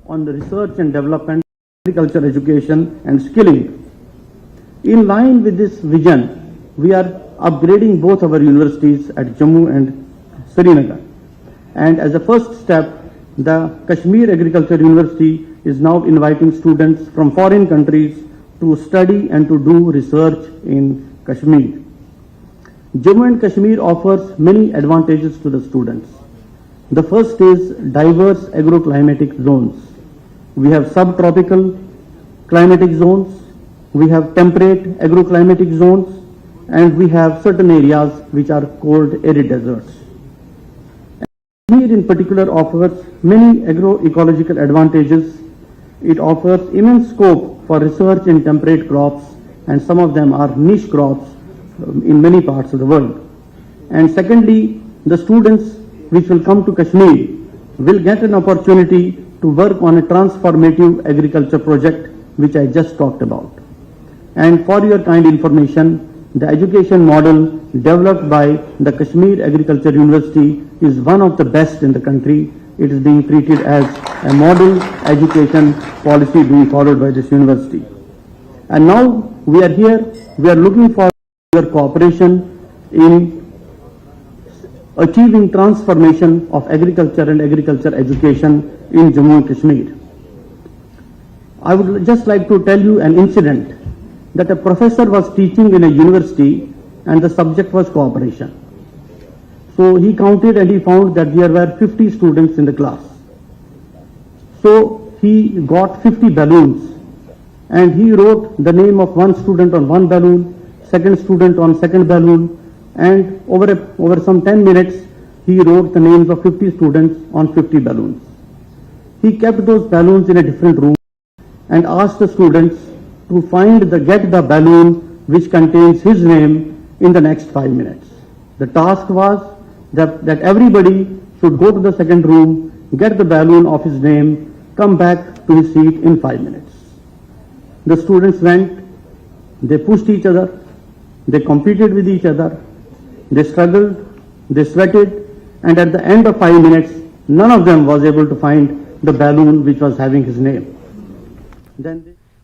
on the research and development, agriculture education and skilling. In line with this vision, we are upgrading both our universities at Jammu and Srinagar. And as a first step, the Kashmir Agriculture University is now inviting students from foreign countries to study and to do research in Kashmir. Jammu and Kashmir offers many advantages to the students. The first is diverse agroclimatic zones. We have subtropical climatic zones, we have temperate agroclimatic zones, and we have certain areas which are called arid deserts. Kashmir in particular offers many agroecological advantages. It offers immense scope for research in temperate crops, and some of them are niche crops in many parts of the world. And secondly, the students which will come to Kashmir will get an opportunity to work on a transformative agriculture project which I just talked about. And for your kind information, the education model developed by the Kashmir Agriculture University is one of the best in the country. It is being treated as a model education policy being followed by this university. And now we are here, we are looking for your cooperation in achieving transformation of agriculture and agriculture education in Jammu and Kashmir. I would just like to tell you an incident that a professor was teaching in a university and the subject was cooperation. So he counted and he found that there were 50 students in the class. So he got 50 balloons and he wrote the name of one student on one balloon, second student on second balloon, and over some 10 minutes he wrote the names of 50 students on 50 balloons. He kept those balloons in a different room and asked the students to get the balloon which contains his name in the next 5 minutes. The task was that everybody should go to the second room, get the balloon of his name, come back to his seat in 5 minutes. The students went, they pushed each other, they competed with each other, they struggled, they sweated, and at the end of 5 minutes, none of them was able to find the balloon which was having his name.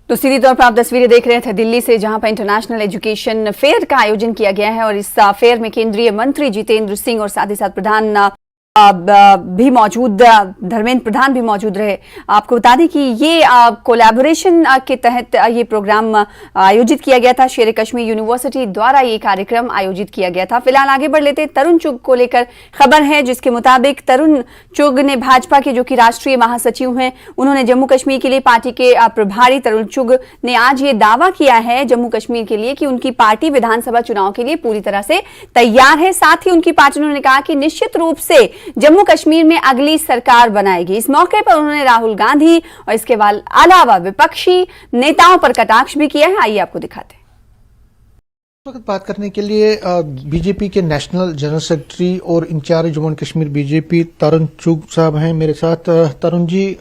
तो सीधी तौर पर आप तस्वीरें देख रहे थे दिल्ली से, जहां पर इंटरनेशनल एजुकेशन फेयर का आयोजन किया गया है और इस फेयर में केंद्रीय मंत्री जितेंद्र सिंह और साथ ही साथ प्रधान भी मौजूद, धर्मेंद्र प्रधान भी मौजूद रहे। आपको बता दें कि ये कोलैबोरेशन के तहत ये प्रोग्राम आयोजित किया गया था। शेर कश्मीर यूनिवर्सिटी द्वारा ये कार्यक्रम आयोजित किया गया था। फिलहाल आगे बढ़ लेते तरुण चुग को लेकर खबर है, जिसके मुताबिक तरुण चुग ने भाजपा के जो कि राष्ट्रीय महासचिव हैं, उन्होंने जम्मू कश्मीर के लिए पार्टी के प्रभारी तरुण चुग ने आज ये दावा किया है जम्मू कश्मीर के लिए कि उनकी पार्टी विधानसभा चुनाव के लिए पूरी तरह से तैयार है। साथ ही उनकी पार्टी, उन्होंने कहा कि निश्चित रूप से जम्मू कश्मीर में अगली सरकार बनाएगी। इस मौके पर उन्होंने राहुल गांधी और इसके अलावा विपक्षी नेताओं पर कटाक्ष भी किया है। आइए आपको दिखाते हैं। इस वक्त बात करने के लिए बीजेपी के नेशनल जनरल सेक्रेटरी और incharge Jammu and Kashmir BJP Tarun Chugh साहब हैं मेरे साथ। तरुण जी,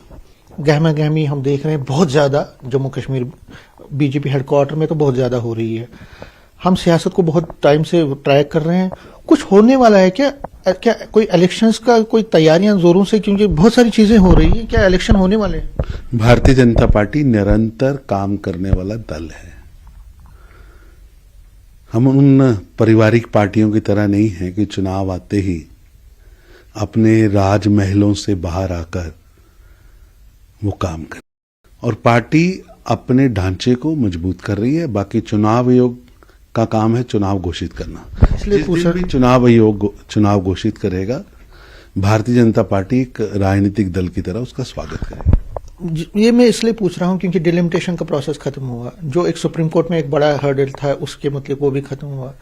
गहमा गहमी हम देख रहे हैं बहुत ज्यादा जम्मू कश्मीर बीजेपी हेडक्वार्टर में तो बहुत ज्यादा हो रही है। हम सियासत को बहुत टाइम से ट्रैक कर रहे हैं, कुछ होने वाला है क्या कोई इलेक्शंस का कोई तैयारियां जोरों से, क्योंकि बहुत सारी चीजें हो रही हैं, क्या इलेक्शन होने वाले हैं? भारतीय जनता पार्टी निरंतर काम करने वाला दल है। हम उन पारिवारिक पार्टियों की तरह नहीं है कि चुनाव आते ही अपने राजमहलों से बाहर आकर वो काम कर, और पार्टी अपने ढांचे को मजबूत कर रही है। बाकी चुनाव आयोग का काम है चुनाव घोषित करना। जिस दिन भी चुनाव आयोग चुनाव घोषित करेगा, भारतीय जनता पार्टी एक राजनीतिक दल की तरह उसका स्वागत करेगी। ये मैं इसलिए पूछ रहा हूं क्योंकि डिलिमिटेशन का प्रोसेस खत्म हुआ, जो एक सुप्रीम कोर्ट में एक बड़ा हर्डल था उसके मतलब वो भी खत्म हुआ,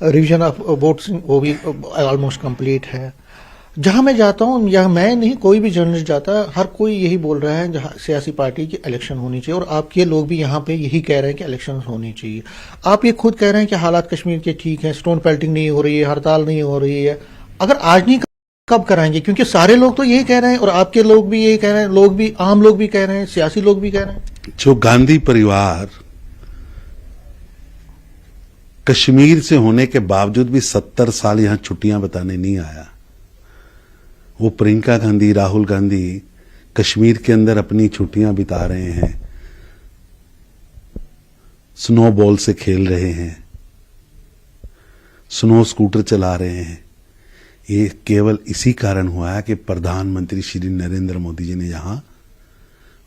रिवीजन ऑफ वोट्स वो भी ऑलमोस्ट कंप्लीट है। जहां मैं जाता हूं, या मैं नहीं कोई भी जर्नलिस्ट जाता है, हर कोई यही बोल रहा है जहां सियासी पार्टी की इलेक्शन होनी चाहिए, और आपके लोग भी यहाँ पे यही कह रहे हैं कि इलेक्शन होनी चाहिए। आप ये खुद कह रहे हैं कि हालात कश्मीर के ठीक हैं, स्टोन पेल्टिंग नहीं हो रही है, हड़ताल नहीं हो रही है। अगर आज नहीं कब कराएंगे? क्योंकि सारे लोग तो यही कह रहे हैं और आपके लोग भी यही कह रहे हैं, लोग भी, आम लोग भी कह रहे हैं, सियासी लोग भी कह रहे हैं। जो गांधी परिवार कश्मीर से होने के बावजूद भी 70 साल यहां छुट्टियां बताने नहीं आया, वो प्रियंका गांधी, राहुल गांधी कश्मीर के अंदर अपनी छुट्टियां बिता रहे हैं, स्नो बॉल से खेल रहे हैं, स्नो स्कूटर चला रहे हैं। ये केवल इसी कारण हुआ है कि प्रधानमंत्री श्री नरेंद्र मोदी जी ने यहां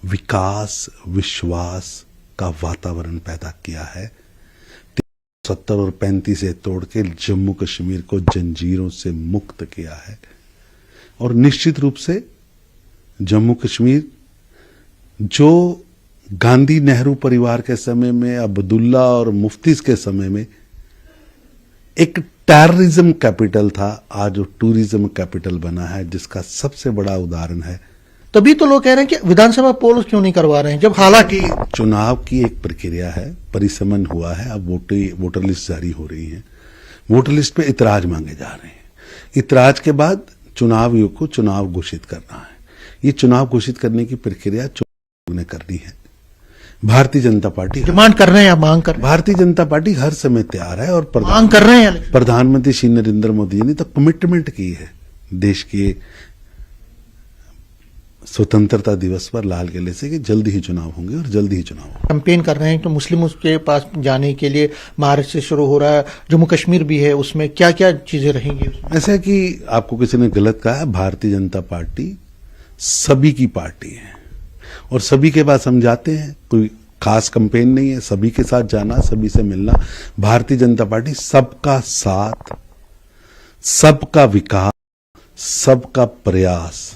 विकास विश्वास का वातावरण पैदा किया है। 70 और 35 से तोड़ के जम्मू कश्मीर को जंजीरों से मुक्त किया है। और निश्चित रूप से जम्मू कश्मीर जो गांधी नेहरू परिवार के समय में, अब्दुल्ला और मुफ्ती के समय में एक टेररिज्म कैपिटल था, आज वो टूरिज्म कैपिटल बना है, जिसका सबसे बड़ा उदाहरण है। तभी तो लोग कह रहे हैं कि विधानसभा पोल क्यों नहीं करवा रहे हैं, जब हालांकि चुनाव की एक प्रक्रिया है, परिसमन हुआ है, अब वोटर लिस्ट जारी हो रही है, वोटर लिस्ट पे इतराज मांगे जा रहे हैं। इतराज के बाद चुनाव आयोग को चुनाव घोषित करना है। ये चुनाव घोषित करने की प्रक्रिया चुनाव ने करनी है। भारतीय जनता पार्टी डिमांड कर रहे हैं या मांग कर रहे हैं? भारतीय जनता पार्टी हर समय तैयार है और मांग कर रहे हैं। प्रधानमंत्री श्री नरेंद्र मोदी जी ने तो कमिटमेंट की है देश के स्वतंत्रता दिवस पर लाल किले से कि जल्दी ही चुनाव होंगे और जल्दी ही चुनाव होंगे। कैंपेन कर रहे हैं तो मुस्लिमों के पास जाने के लिए महाराष्ट्र से शुरू हो रहा है, जम्मू कश्मीर भी है, उसमें क्या क्या चीजें रहेंगी? ऐसा कि आपको किसी ने गलत कहा है, भारतीय जनता पार्टी सभी की पार्टी है और सभी के पास हम जाते हैं, कोई खास कैंपेन नहीं है, सभी के साथ जाना, सभी से मिलना। भारतीय जनता पार्टी सबका साथ, सबका विकास, सबका प्रयास,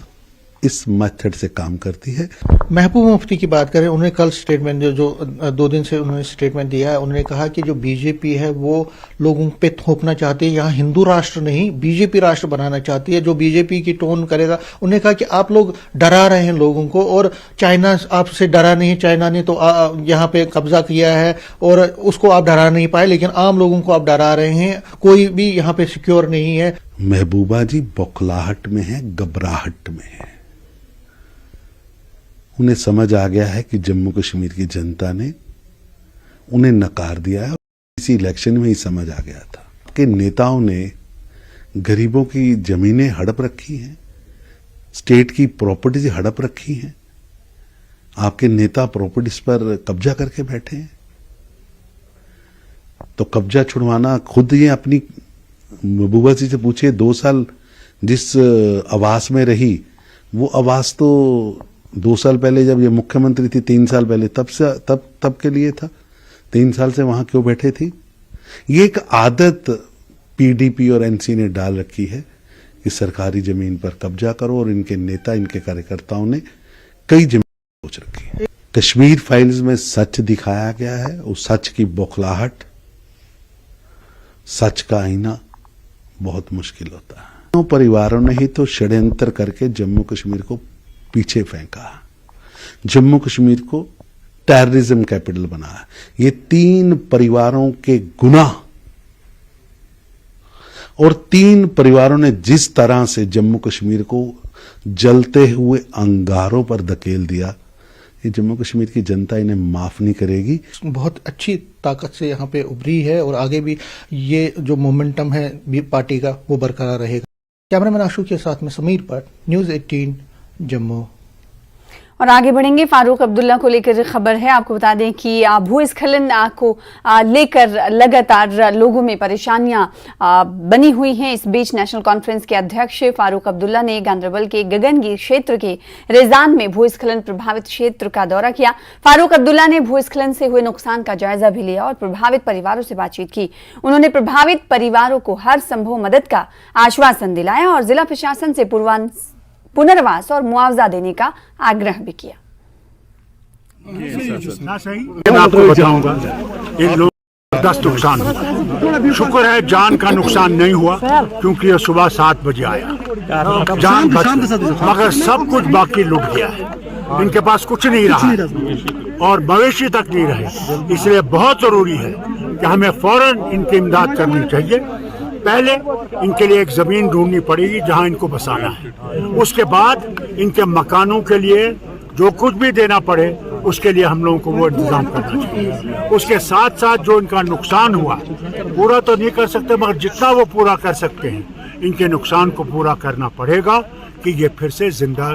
इस मेथड से काम करती है। महबूबा मुफ्ती की बात करें, उन्होंने कल स्टेटमेंट जो 2 दिन से उन्होंने स्टेटमेंट दिया है, उन्होंने कहा कि जो बीजेपी है वो लोगों पे थोपना चाहती है, यहाँ हिंदू राष्ट्र नहीं बीजेपी राष्ट्र बनाना चाहती है, जो बीजेपी की टोन करेगा। उन्होंने कहा कि आप लोग डरा रहे हैं लोगों को और चाइना आपसे डरा नहीं, चाइना ने तो यहाँ पे कब्जा किया है और उसको आप डरा नहीं पाए, लेकिन आम लोगों को आप डरा रहे हैं, कोई भी यहाँ पे सिक्योर नहीं है। महबूबा जी बौखलाहट में है, घबराहट में है। उन्हें समझ आ गया है कि जम्मू कश्मीर की जनता ने उन्हें नकार दिया है। इसी इलेक्शन में ही समझ आ गया था कि नेताओं ने गरीबों की जमीनें हड़प रखी हैं, स्टेट की प्रॉपर्टीज हड़प रखी हैं। आपके नेता प्रॉपर्टीज पर कब्जा करके बैठे हैं, तो कब्जा छुड़वाना खुद ये अपनी महबूबा जी से पूछिए। 2 साल जिस आवास में रही, वो आवास तो 2 साल पहले जब ये मुख्यमंत्री थी, 3 साल पहले, तब के लिए था। 3 साल से वहां क्यों बैठे थी? ये एक आदत पीडीपी और एनसी ने डाल रखी है कि सरकारी जमीन पर कब्जा करो, और इनके नेता, इनके कार्यकर्ताओं ने कई जमीन सोच रखी है। कश्मीर फाइल्स में सच दिखाया गया है, उस सच की बौखलाहट, सच का आईना बहुत मुश्किल होता है। परिवारों ने ही तो षड्यंत्र करके जम्मू कश्मीर को पीछे फेंका, जम्मू कश्मीर को टेररिज्म कैपिटल बनाया। ये 3 परिवारों के गुनाह, और 3 परिवारों ने जिस तरह से जम्मू कश्मीर को जलते हुए अंगारों पर धकेल दिया, ये जम्मू कश्मीर की जनता इन्हें माफ नहीं करेगी। बहुत अच्छी ताकत से यहाँ पे उभरी है और आगे भी ये जो मोमेंटम है पार्टी का वो बरकरार रहेगा। कैमरामैन आशु के साथ में समीर भट्ट, न्यूज़ 18 जम्मू। और आगे बढ़ेंगे, फारूक अब्दुल्ला को लेकर खबर है। आपको बता दें कि भूस्खलन को लेकर लगातार लोगों में परेशानियां बनी हुई हैं। इस बीच नेशनल कॉन्फ्रेंस के अध्यक्ष फारूक अब्दुल्ला ने गांधरबल के गगनगिर क्षेत्र के रेजान में भूस्खलन प्रभावित क्षेत्र का दौरा किया। फारूक अब्दुल्ला ने भूस्खलन से हुए नुकसान का जायजा भी लिया और प्रभावित परिवारों से बातचीत की। उन्होंने प्रभावित परिवारों को हर संभव मदद का आश्वासन दिलाया और जिला प्रशासन से पुनर्वास और मुआवजा देने का आग्रह भी किया। मैं आपको बताऊंगा, इन लोगों का नुकसान हुआ। शुक्र है जान का नुकसान नहीं हुआ, क्योंकि ये सुबह 7 बजे आया, जान बच, मगर सब कुछ बाकी लुट गया है। इनके पास कुछ नहीं रहा और भविष्य तक नहीं रहे। इसलिए बहुत जरूरी है कि हमें फौरन इनकी इमदाद करनी चाहिए। पहले इनके लिए एक जमीन ढूंढनी पड़ेगी जहां इनको बसाना है, उसके बाद इनके मकानों के लिए जो कुछ भी देना पड़े उसके लिए हम लोगों को वो इंतजाम करना चाहिए। उसके साथ साथ जो इनका नुकसान हुआ, पूरा तो नहीं कर सकते, मगर जितना वो पूरा कर सकते हैं इनके नुकसान को पूरा करना पड़ेगा कि ये फिर से जिंदा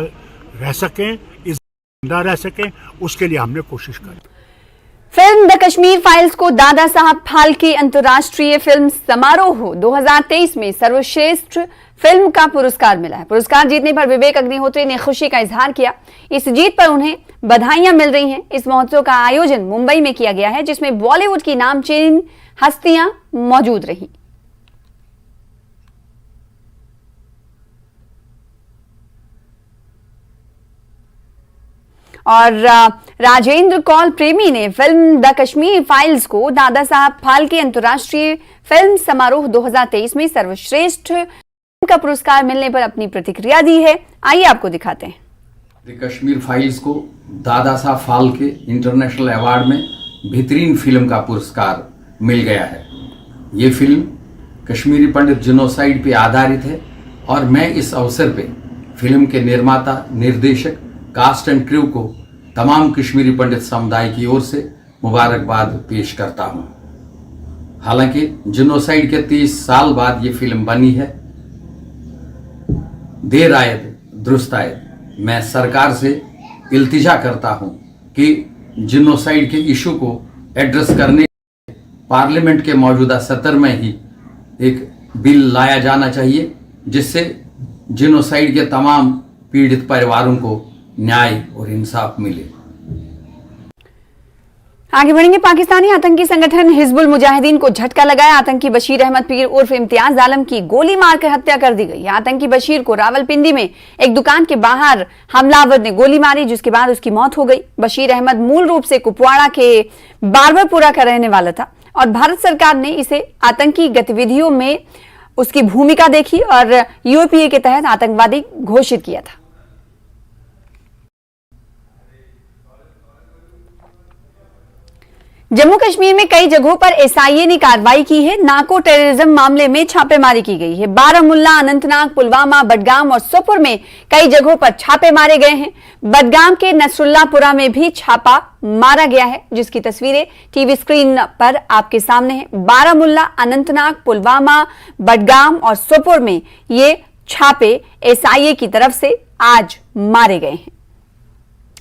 रह सकें, इस जिंदा रह सकें, उसके लिए हमने कोशिश करी। फिल्म द कश्मीर फाइल्स को दादा साहब फाल्के अंतर्राष्ट्रीय फिल्म समारोह 2023 में सर्वश्रेष्ठ फिल्म का पुरस्कार मिला है। पुरस्कार जीतने पर विवेक अग्निहोत्री ने खुशी का इजहार किया। इस जीत पर उन्हें बधाइयां मिल रही हैं। इस महोत्सव का आयोजन मुंबई में किया गया है, जिसमें बॉलीवुड की नामचीन हस्तियां मौजूद रहीं। और राजेंद्र कौल प्रेमी ने फिल्म द कश्मीर फाइल्स को दादा साहब फाल्के अंतर्राष्ट्रीय फिल्म समारोह 2023 में सर्वश्रेष्ठ फिल्म का पुरस्कार मिलने पर अपनी प्रतिक्रिया दी है। आइए आपको दिखाते हैं। द कश्मीर फाइल्स को दादा साहब फाल्के इंटरनेशनल अवार्ड में बेहतरीन फिल्म का पुरस्कार मिल गया है। ये फिल्म कश्मीरी पंडित जिनोसाइड पे आधारित है और मैं इस अवसर पे फिल्म के निर्माता, निर्देशक, कास्ट एंड क्रू को तमाम कश्मीरी पंडित समुदाय की ओर से मुबारकबाद पेश करता हूं। हालांकि जिनोसाइड के 30 साल बाद ये फिल्म बनी है। देर आयद दुरुस्त आयद, मैं सरकार से इल्तिजा करता हूं कि जिनोसाइड के इशू को एड्रेस करने पार्लियामेंट के मौजूदा सत्र में ही एक बिल लाया जाना चाहिए, जिससे जिनोसाइड के तमाम पीड़ित परिवारों को न्याय और इंसाफ मिले। आगे बढ़ेंगे। पाकिस्तानी आतंकी संगठन हिजबुल मुजाहिदीन को झटका लगाया। आतंकी बशीर अहमद पीर उर्फ इम्तियाज आलम की गोली मारकर हत्या कर दी गई। आतंकी बशीर को रावलपिंडी में एक दुकान के बाहर हमलावर ने गोली मारी, जिसके बाद उसकी मौत हो गई। बशीर अहमद मूल रूप से कुपवाड़ा के बारबरपुरा का रहने वाला था और भारत सरकार ने इसे आतंकी गतिविधियों में उसकी भूमिका देखी और यूएपीए के तहत आतंकवादी घोषित किया था। जम्मू कश्मीर में कई जगहों पर एसआईए ने कार्रवाई की है। नार्को टेररिज्म मामले में छापेमारी की गई है। बारामुल्ला, अनंतनाग, पुलवामा, बडगाम और सोपुर में कई जगहों पर छापे मारे गए हैं। बडगाम के नसरुल्लापुरा में भी छापा मारा गया है, जिसकी तस्वीरें टीवी स्क्रीन पर आपके सामने है। बारामुल्ला, अनंतनाग, पुलवामा, बडगाम और सोपुर में ये छापे एसआईए की तरफ से आज मारे गए हैं।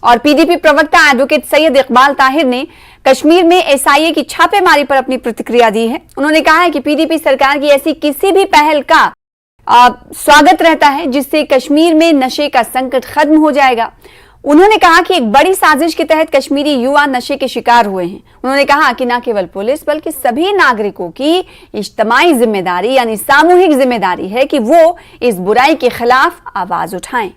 और पीडीपी प्रवक्ता एडवोकेट सैयद इकबाल ताहिर ने कश्मीर में एसआईए की छापेमारी पर अपनी प्रतिक्रिया दी है। उन्होंने कहा है कि पीडीपी सरकार की ऐसी किसी भी पहल का स्वागत रहता है जिससे कश्मीर में नशे का संकट खत्म हो जाएगा। उन्होंने कहा कि एक बड़ी साजिश के तहत कश्मीरी युवा नशे के शिकार हुए हैं। उन्होंने कहा कि न केवल पुलिस बल्कि सभी नागरिकों की इज्तिमाई जिम्मेदारी यानी सामूहिक जिम्मेदारी है कि वो इस बुराई के खिलाफ आवाज उठाएं।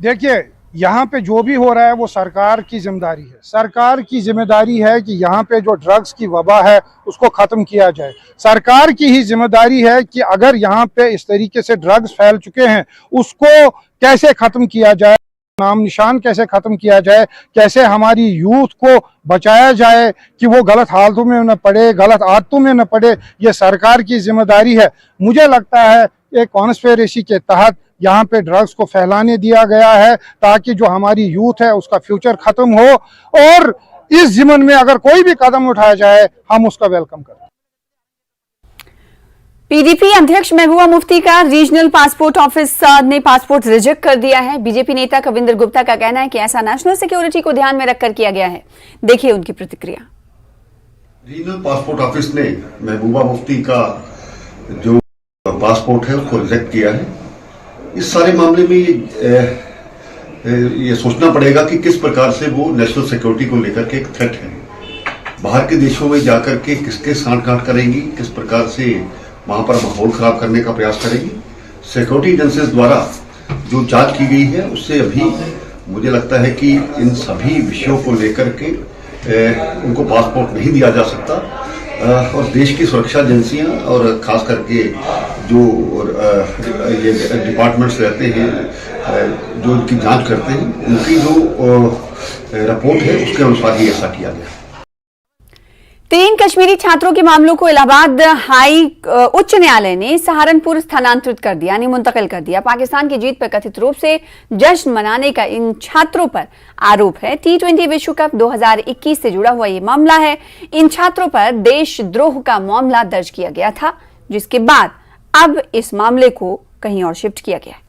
देखिए, यहाँ पे जो भी हो रहा है वो सरकार की जिम्मेदारी है। सरकार की जिम्मेदारी है कि यहाँ पे जो ड्रग्स की वबा है उसको ख़त्म किया जाए। सरकार की ही जिम्मेदारी है कि अगर यहाँ पे इस तरीके से ड्रग्स फैल चुके हैं उसको कैसे ख़त्म किया जाए, नाम निशान कैसे ख़त्म किया जाए, कैसे हमारी यूथ को बचाया जाए कि वो गलत हालतों में न पड़े, गलत आदतों में न पड़े। ये सरकार की जिम्मेदारी है। मुझे लगता है एक कॉन्स्पिरेसी के तहत यहाँ पे ड्रग्स को फैलाने दिया गया है ताकि जो हमारी यूथ है उसका फ्यूचर खत्म हो, और इस ज़िम्न में अगर कोई भी कदम उठाया जाए हम उसका वेलकम करें। पीडीपी अध्यक्ष महबूबा मुफ्ती का रीजनल पासपोर्ट ऑफिस ने पासपोर्ट रिजेक्ट कर दिया है। बीजेपी नेता कविंदर गुप्ता का कहना है कि ऐसा नेशनल सिक्योरिटी को ध्यान में रखकर किया गया है। देखिए उनकी प्रतिक्रिया। रीजनल पासपोर्ट ऑफिस ने महबूबा मुफ्ती का जो पासपोर्ट है उसको रिजेक्ट किया है। इस सारे मामले में ये सोचना पड़ेगा कि किस प्रकार से वो नेशनल सिक्योरिटी को लेकर के एक थ्रेट है। बाहर के देशों में जाकर के किसके सांठ-गांठ करेंगी, किस प्रकार से वहां पर माहौल खराब करने का प्रयास करेगी। सिक्योरिटी एजेंसीज द्वारा जो जांच की गई है उससे अभी मुझे लगता है कि इन सभी विषयों को लेकर के उनको पासपोर्ट नहीं दिया जा सकता, और देश की सुरक्षा एजेंसियां और खास करके जो ये डिपार्टमेंट्स रहते हैं जो इनकी जांच करते हैं उनकी जो रिपोर्ट है उसके अनुसार ही ऐसा किया गया। 3 कश्मीरी छात्रों के मामलों को इलाहाबाद उच्च न्यायालय ने सहारनपुर स्थानांतरित कर दिया यानी मुंतकिल कर दिया। पाकिस्तान की जीत पर कथित रूप से जश्न मनाने का इन छात्रों पर आरोप है। T20 विश्व कप 2021 से जुड़ा हुआ ये मामला है। इन छात्रों पर देशद्रोह का मामला दर्ज किया गया था। जिसके बाद अब इस मामले को कहीं और शिफ्ट किया गया है।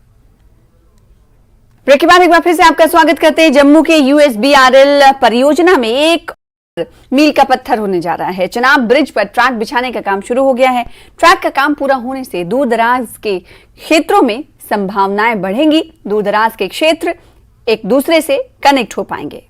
ब्रेक के बाद एक बार फिर से आपका स्वागत करते हैं। जम्मू के यूएसबीआरएल परियोजना में एक मील का पत्थर होने जा रहा है। चनाब ब्रिज पर ट्रैक बिछाने का काम शुरू हो गया है। ट्रैक का काम पूरा होने से दूर दराज के क्षेत्रों में संभावनाएं बढ़ेंगी। दूर दराज के क्षेत्र एक दूसरे से कनेक्ट हो पाएंगे।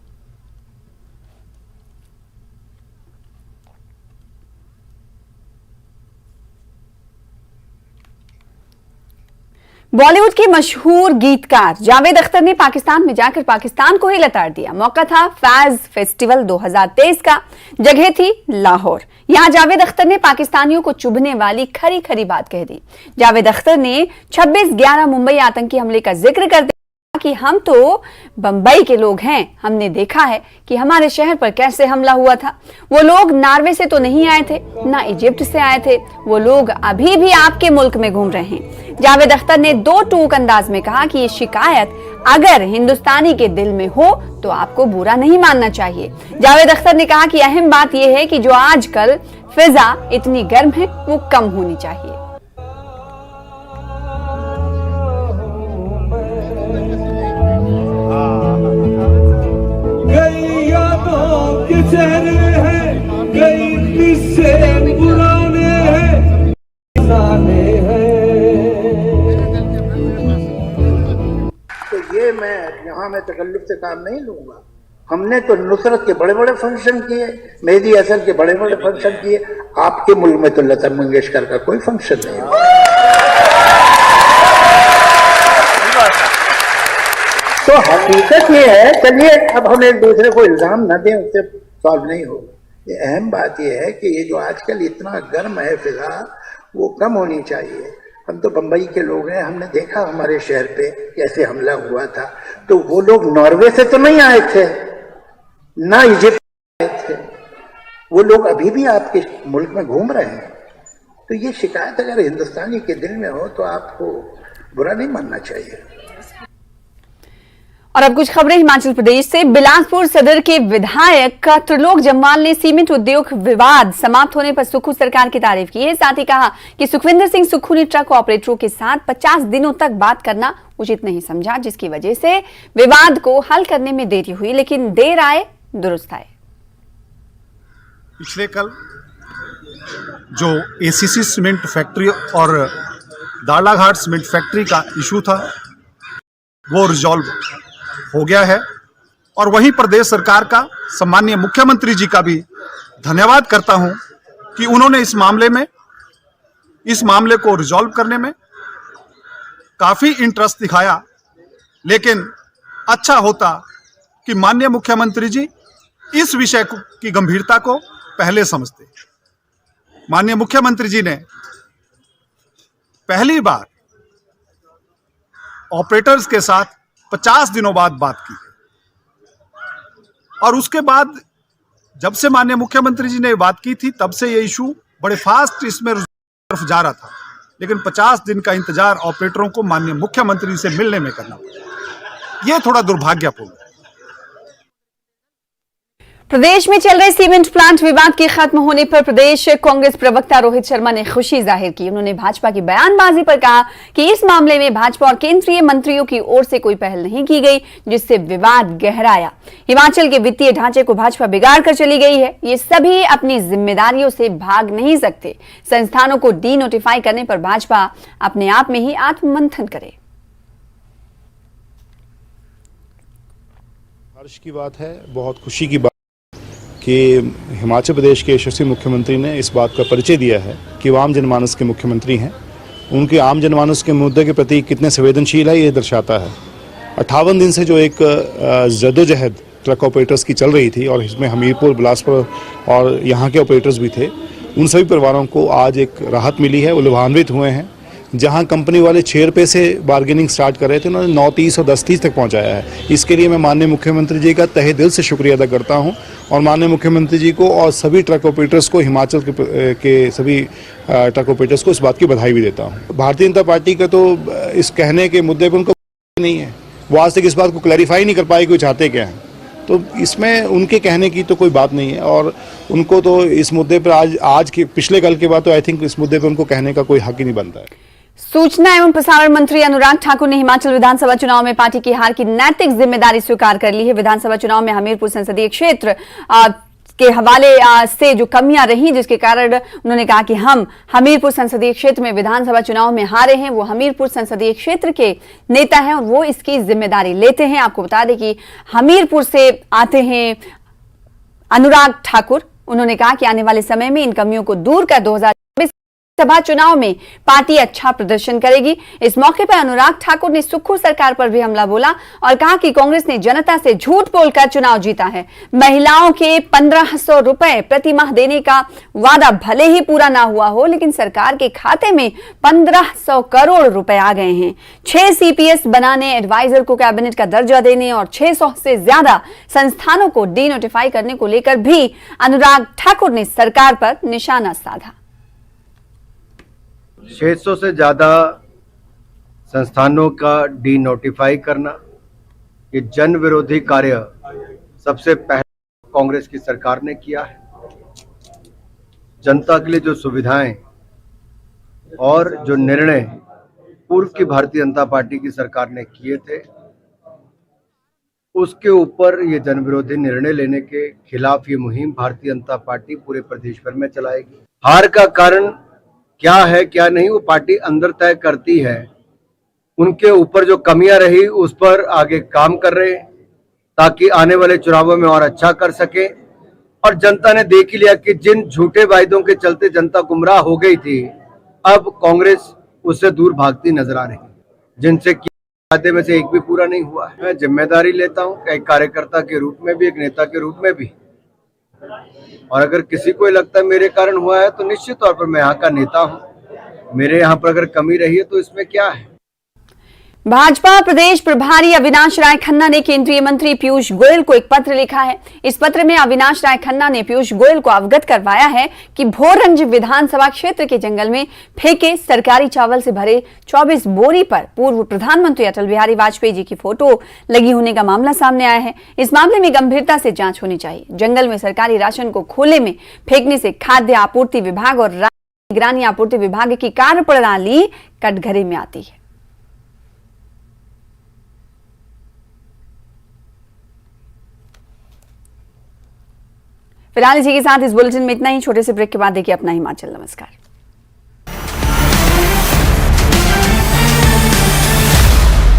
बॉलीवुड के मशहूर गीतकार जावेद अख्तर ने पाकिस्तान में जाकर पाकिस्तान को ही लताड़ दिया। मौका था फैज फेस्टिवल 2023 का, जगह थी लाहौर। यहां जावेद अख्तर ने पाकिस्तानियों को चुभने वाली खरी खरी बात कह दी। जावेद अख्तर ने 26/11 मुंबई आतंकी हमले का जिक्र कर दिया कि हम तो बंबई के लोग हैं, हमने देखा है कि हमारे शहर पर कैसे हमला हुआ था। वो लोग नॉर्वे से तो नहीं आए थे, ना इजिप्ट से आए थे, वो लोग अभी भी आपके मुल्क में घूम रहे हैं। जावेद अख्तर ने दो टूक अंदाज में कहा कि ये शिकायत अगर हिंदुस्तानी के दिल में हो तो आपको बुरा नहीं मानना चाहिए। जावेद अख्तर ने कहा कि अहम बात यह है कि जो आजकल फिजा इतनी गर्म है वो कम होनी चाहिए। ये मैं तकल्लुफ से काम नहीं लूंगा। हमने तो नुसरत के बड़े बड़े फंक्शन किए, मेहदी हसन के बड़े बड़े फंक्शन किए। आपके मुल्क में तो लता मंगेशकर का कोई फंक्शन नहीं है। तो हकीकत ये है, चलिए अब हम एक दूसरे को इल्जाम न दें, उससे सॉल्व नहीं होगा। ये अहम बात यह है कि ये जो आजकल इतना गर्म है फिजा, वो कम होनी चाहिए। हम तो बंबई के लोग हैं, हमने देखा हमारे शहर पे कैसे हमला हुआ था। तो वो लोग नॉर्वे से तो नहीं आए थे, ना इजिप्ट आए थे, वो लोग अभी भी आपके मुल्क में घूम रहे हैं। तो ये शिकायत अगर हिंदुस्तानी के दिल में हो तो आपको बुरा नहीं मानना चाहिए। और अब कुछ खबरें हिमाचल प्रदेश से। बिलासपुर सदर के विधायक त्रिलोक जम्वाल ने सीमेंट उद्योग विवाद समाप्त होने पर सुक्खू सरकार की तारीफ की है। साथ ही कहा कि सुखविंदर सिंह सुक्खू ने ट्रक ऑपरेटरों के साथ 50 दिनों तक बात करना उचित नहीं समझा, जिसकी वजह से विवाद को हल करने में देरी हुई, लेकिन देर आए दुरुस्त आए। पिछले कल जो एसीसी सीमेंट फैक्ट्री और दालाघाट सीमेंट फैक्ट्री का इशू था वो रिजॉल्व हो गया है। और वहीं प्रदेश सरकार का, सम्माननीय मुख्यमंत्री जी का भी धन्यवाद करता हूं कि उन्होंने इस मामले को रिजॉल्व करने में काफी इंटरेस्ट दिखाया। लेकिन अच्छा होता कि माननीय मुख्यमंत्री जी इस विषय की गंभीरता को पहले समझते। माननीय मुख्यमंत्री जी ने पहली बार ऑपरेटर्स के साथ 50 दिनों बाद बात की, और उसके बाद जब से माननीय मुख्यमंत्री जी ने बात की थी तब से ये इशू बड़े फास्ट इसमें तरफ जा रहा था। लेकिन 50 दिन का इंतजार ऑपरेटरों को माननीय मुख्यमंत्री से मिलने में करना पड़ा, ये थोड़ा दुर्भाग्यपूर्ण है। प्रदेश में चल रहे सीमेंट प्लांट विवाद के खत्म होने पर प्रदेश कांग्रेस प्रवक्ता रोहित शर्मा ने खुशी जाहिर की। उन्होंने भाजपा की बयानबाजी पर कहा कि इस मामले में भाजपा और केंद्रीय मंत्रियों की ओर से कोई पहल नहीं की गई, जिससे विवाद गहराया। हिमाचल के वित्तीय ढांचे को भाजपा बिगाड़ कर चली गई है। ये सभी अपनी जिम्मेदारियों से भाग नहीं सकते। संस्थानों को डी नोटिफाई करने पर भाजपा अपने आप में ही आत्ममंथन करे। हर्ष की बात है, बहुत खुशी की बात कि हिमाचल प्रदेश के यशस्वी मुख्यमंत्री ने इस बात का परिचय दिया है कि वो आम जनमानस के मुख्यमंत्री हैं। उनके आम जनमानस के मुद्दे के प्रति कितने संवेदनशील है ये दर्शाता है। 58 दिन से जो एक जद्दोजहद ट्रक ऑपरेटर्स की चल रही थी, और इसमें हमीरपुर, बिलासपुर और यहाँ के ऑपरेटर्स भी थे, उन सभी परिवारों को आज एक राहत मिली है। वो लाभान्वित हुए हैं। जहां कंपनी वाले 6 रुपये से बार्गेनिंग स्टार्ट कर रहे थे, उन्होंने 9.30 और 10.30 तक पहुंचाया है। इसके लिए मैं माननीय मुख्यमंत्री जी का तहे दिल से शुक्रिया अदा करता हूं, और माननीय मुख्यमंत्री जी को और सभी ट्रक ऑपरेटर्स को, हिमाचल के सभी ट्रक ऑपरेटर्स को इस बात की बधाई भी देता हूं। भारतीय जनता पार्टी का तो इस कहने के मुद्दे पर उनको नहीं है, वो आज तक इस बात को क्लैरिफाई नहीं कर पाए कि वो चाहते क्या हैं। तो इसमें उनके कहने की तो कोई बात नहीं है, और उनको तो इस मुद्दे पर आज के पिछले कल के बाद तो आई थिंक इस मुद्दे पर उनको कहने का कोई हक ही नहीं बनता है। सूचना एवं प्रसारण मंत्री अनुराग ठाकुर ने हिमाचल विधानसभा चुनाव में पार्टी की हार की नैतिक जिम्मेदारी स्वीकार कर ली है। विधानसभा चुनाव में हमीरपुर संसदीय क्षेत्र के हवाले से जो कमियां रही, जिसके कारण उन्होंने कहा कि हम हमीरपुर संसदीय क्षेत्र में विधानसभा चुनाव में हारे हैं, वो हमीरपुर संसदीय क्षेत्र के नेता हैं और वो इसकी जिम्मेदारी लेते हैं। आपको बता दें कि हमीरपुर से आते हैं अनुराग ठाकुर। उन्होंने कहा कि आने वाले समय में इन कमियों को दूर कर 2024 सभा चुनाव में पार्टी अच्छा प्रदर्शन करेगी। इस मौके पर अनुराग ठाकुर ने सुक्खू सरकार पर भी हमला बोला और कहा कि कांग्रेस ने जनता से झूठ बोलकर चुनाव जीता है। महिलाओं के 1500 रुपए प्रति माह देने का वादा भले ही पूरा ना हुआ हो, लेकिन सरकार के खाते में 1500 करोड़ रुपए आ गए हैं। 6 CPS बनाने, एडवाइजर को कैबिनेट का दर्जा देने और 600 से ज्यादा संस्थानों को डीनोटिफाई करने को लेकर भी अनुराग ठाकुर ने सरकार पर निशाना साधा। 600 से ज़्यादा संस्थानों का डी नोटिफाई करना, ये जन विरोधी कार्य सबसे पहले कांग्रेस की सरकार ने किया है। जनता के लिए जो सुविधाएं और जो निर्णय पूर्व की भारतीय जनता पार्टी की सरकार ने किए थे, उसके ऊपर ये जन विरोधी निर्णय लेने के खिलाफ ये मुहिम भारतीय जनता पार्टी पूरे प्रदेश भर में चलाएगी। हार का कारण क्या है क्या नहीं, वो पार्टी अंदर तय करती है। उनके ऊपर जो कमियां रही उस पर आगे काम कर रहे हैं ताकि आने वाले चुनावों में और अच्छा कर सके। और जनता ने देख ही लिया कि जिन झूठे वायदों के चलते जनता गुमराह हो गई थी, अब कांग्रेस उससे दूर भागती नजर आ रही है। जिनसे वादे में से एक भी पूरा नहीं हुआ है। मैं जिम्मेदारी लेता हूँ, एक कार्यकर्ता के रूप में भी, एक नेता के रूप में भी। और अगर किसी को लगता है मेरे कारण हुआ है तो निश्चित तौर पर मैं यहाँ का नेता हूँ, मेरे यहाँ पर अगर कमी रही है तो इसमें क्या है। भाजपा प्रदेश प्रभारी अविनाश राय खन्ना ने केंद्रीय मंत्री पीयूष गोयल को एक पत्र लिखा है। इस पत्र में अविनाश राय खन्ना ने पीयूष गोयल को अवगत करवाया है कि भोरंज विधानसभा क्षेत्र के जंगल में फेंके सरकारी चावल से भरे 24 बोरी पर पूर्व प्रधानमंत्री अटल बिहारी वाजपेयी जी की फोटो लगी होने का मामला सामने आया है। इस मामले में गंभीरता से जांच होनी चाहिए। जंगल में सरकारी राशन को खुले में फेंकने से खाद्य आपूर्ति विभाग और निगरानी आपूर्ति विभाग की कार्यप्रणाली कटघरे में आती है। फिलहाल इसी के साथ इस बुलेटिन में इतना ही। छोटे से ब्रेक के बाद देखिए अपना हिमाचल। नमस्कार।